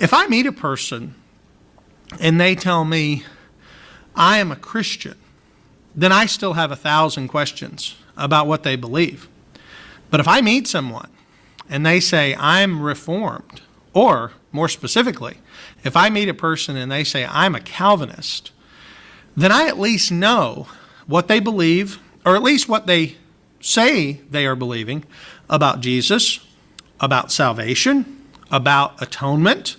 If I meet a person and they tell me I am a Christian, then I still have 1,000 questions about what they believe. But if I meet someone and they say I'm Reformed, or more specifically, if I meet a person and they say I'm a Calvinist, then I at least know what they believe, or at least what they say they are believing about Jesus, about salvation, about atonement,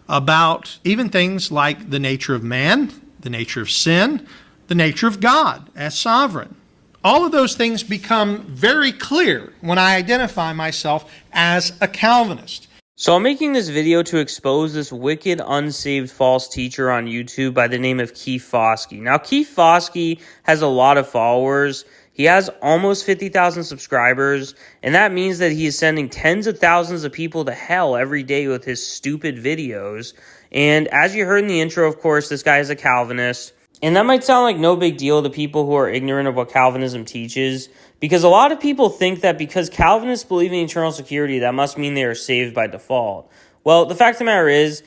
about even things like the nature of man, the nature of sin, the nature of God as sovereign. All of those things become very clear when I identify myself as a Calvinist. So I'm making this video to expose this wicked, unsaved, false teacher on YouTube by the name of Foskey. Now, Foskey has a lot of followers. He has almost 50,000 subscribers, and that means that he is sending tens of thousands of people to hell every day with his stupid videos. And as you heard in the intro, of course, this guy is a Calvinist. And that might sound like no big deal to people who are ignorant of what Calvinism teaches, because a lot of people think that because Calvinists believe in eternal security, that must mean they are saved by default. Well, the fact of the matter is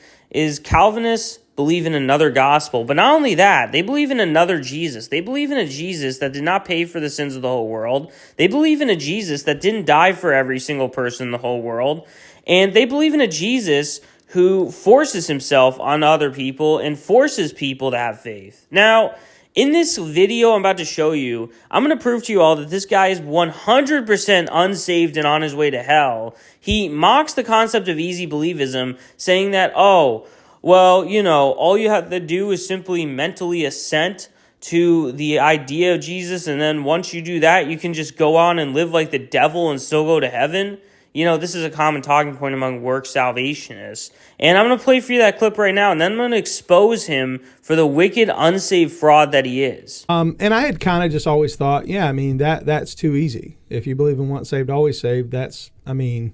Calvinists believe in another gospel, but not only that, they believe in another Jesus. They believe in a Jesus that did not pay for the sins of the whole world. They believe in a Jesus that didn't die for every single person in the whole world. And they believe in a Jesus who forces himself on other people and forces people to have faith. Now, in this video I'm about to show you, I'm going to prove to you all that this guy is 100% unsaved and on his way to hell. He mocks the concept of easy believism, saying that, oh, well, you know, all you have to do is simply mentally assent to the idea of Jesus, and then once you do that, you can just go on and live like the devil and still go to heaven. You know, this is a common talking point among work salvationists. And I'm going to play for you that clip right now, and then I'm going to expose him for the wicked, unsaved fraud that he is. And I had kind of just always thought, yeah, I mean, that's too easy. If you believe in once saved, always saved, then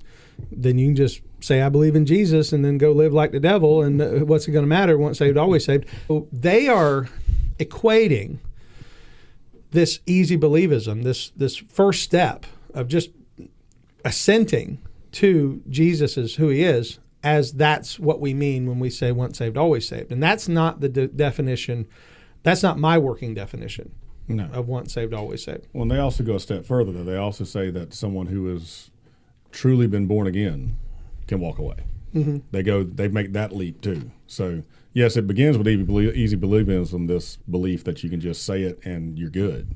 you can just say, I believe in Jesus, and then go live like the devil, and what's it going to matter? Once saved, always saved. They are equating this easy believism, this first step of just assenting to Jesus as who he is, as that's what we mean when we say once saved, always saved. And that's not the definition. That's not my working definition of once saved, always saved. Well, and they also go a step further. They also say that someone who has truly been born again can walk away. Mm-hmm. They make that leap too. So yes, it begins with easy believism, this belief that you can just say it and you're good,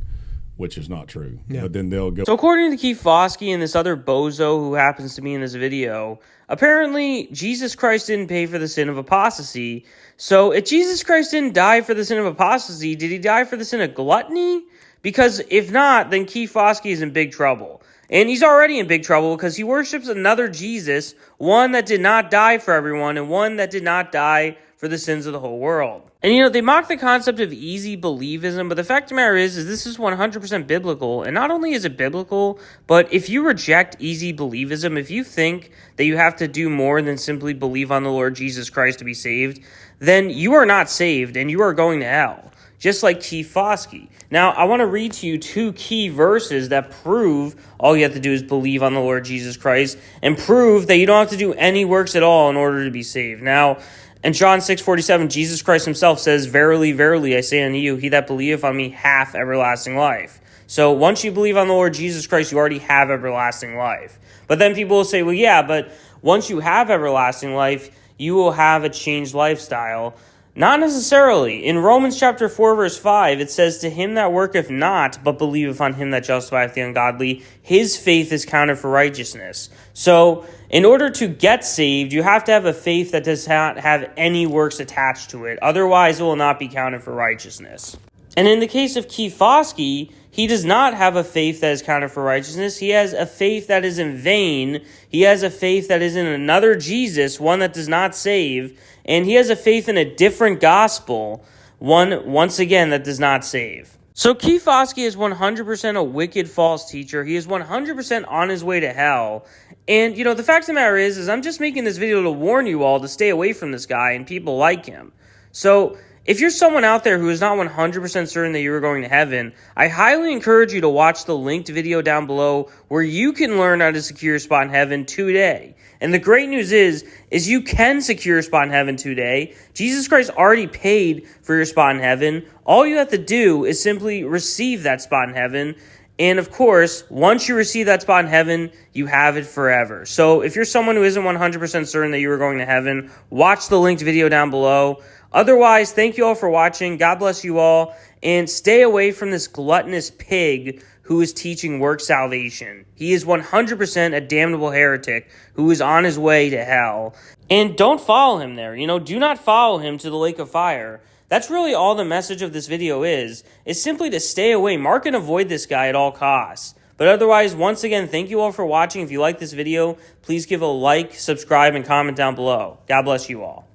which is not true. Yeah. But then they'll go. So according to Foskey and this other bozo who happens to be in this video, apparently Jesus Christ didn't pay for the sin of apostasy. So if Jesus Christ didn't die for the sin of apostasy, did he die for the sin of gluttony? Because if not, then Foskey is in big trouble. And he's already in big trouble because he worships another Jesus, one that did not die for everyone and one that did not die for the sins of the whole world. And, you know, they mock the concept of easy believism, but the fact of the matter is this is 100% biblical. And not only is it biblical, but if you reject easy believism, if you think that you have to do more than simply believe on the Lord Jesus Christ to be saved, then you are not saved and you are going to hell, just like Foskey. Now, I want to read to you two key verses that prove all you have to do is believe on the Lord Jesus Christ and prove that you don't have to do any works at all in order to be saved. Now, in John 6:47, Jesus Christ himself says, Verily, verily, I say unto you, he that believeth on me hath everlasting life. So once you believe on the Lord Jesus Christ, you already have everlasting life. But then people will say, well, yeah, but once you have everlasting life, you will have a changed lifestyle. Not necessarily. In Romans chapter 4, verse 5, it says, To him that worketh not, but believeth on him that justifieth the ungodly, his faith is counted for righteousness. So, in order to get saved, you have to have a faith that does not have any works attached to it. Otherwise, it will not be counted for righteousness. And in the case of Foskey, he does not have a faith that is counted for righteousness. He has a faith that is in vain. He has a faith that is in another Jesus, one that does not save. And he has a faith in a different gospel, one, once again, that does not save. So Foskey is 100% a wicked false teacher. He is 100% on his way to hell. And, you know, the fact of the matter is I'm just making this video to warn you all to stay away from this guy and people like him. So If you're someone out there who is not 100% certain that you are going to heaven, I highly encourage you to watch the linked video down below where you can learn how to secure your spot in heaven today. And the great news is you can secure your spot in heaven today. Jesus Christ already paid for your spot in heaven. All you have to do is simply receive that spot in heaven. And of course, once you receive that spot in heaven, you have it forever. So if you're someone who isn't 100% certain that you are going to heaven, watch the linked video down below. Otherwise, thank you all for watching. God bless you all. And stay away from this gluttonous pig who is teaching work salvation. He is 100% a damnable heretic who is on his way to hell. And don't follow him there. Do not follow him to the lake of fire. That's really all the message of this video is simply to stay away. Mark and avoid this guy at all costs. But otherwise, once again, thank you all for watching. If you like this video, please give a like, subscribe, and comment down below. God bless you all.